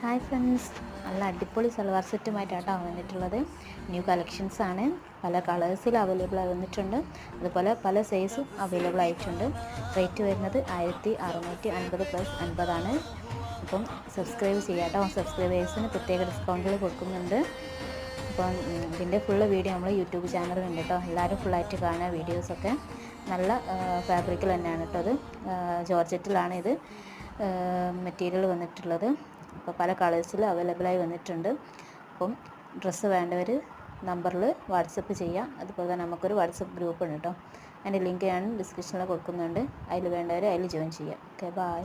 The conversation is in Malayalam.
ഹായ് ഫ്രണ്ട്സ്, നല്ല അടിപൊളി സൽവാർ സെറ്റുമായിട്ടാണ് വന്നിട്ടുള്ളത്. ന്യൂ കളക്ഷൻസ് ആണ്. പല കളേഴ്സിൽ അവൈലബിൾ ആയി വന്നിട്ടുണ്ട്. അതുപോലെ പല സൈസും അവൈലബിൾ ആയിട്ടുണ്ട്. റേറ്റ് വരുന്നത് 1650 + 50 ആണ്. അപ്പം സബ്സ്ക്രൈബ് ചെയ്യാം കേട്ടോ. സബ്സ്ക്രൈബേഴ്സിന് പ്രത്യേക ഡിസ്കൗണ്ടുകൾ കൊടുക്കുന്നുണ്ട്. അപ്പം ഇതിൻ്റെ ഫുള്ള് വീഡിയോ നമ്മൾ യൂട്യൂബ് ചാനലുണ്ട് കേട്ടോ. എല്ലാവരും ഫുള്ളായിട്ട് കാണുക. വീഡിയോസൊക്കെ നല്ല ഫാബ്രിക്കിൽ തന്നെയാണ് കേട്ടോ. അത് ജോർജറ്റിലാണ് ഇത് മെറ്റീരിയൽ വന്നിട്ടുള്ളത്. അപ്പോൾ പല കളേഴ്സിൽ അവൈലബിളായി വന്നിട്ടുണ്ട്. അപ്പം ഡ്രസ്സ് വേണ്ടവർ നമ്പറിൽ വാട്സപ്പ് ചെയ്യാം. അതുപോലെ തന്നെ നമുക്കൊരു വാട്സപ്പ് ഗ്രൂപ്പ് ഉണ്ട് കേട്ടോ. അതിൻ്റെ ലിങ്ക് ഞാൻ ഡിസ്ക്രിപ്ഷനിൽ കൊടുക്കുന്നുണ്ട്. അതിൽ വേണ്ടവർ അതിൽ ജോയിൻ ചെയ്യാം. Okay, by.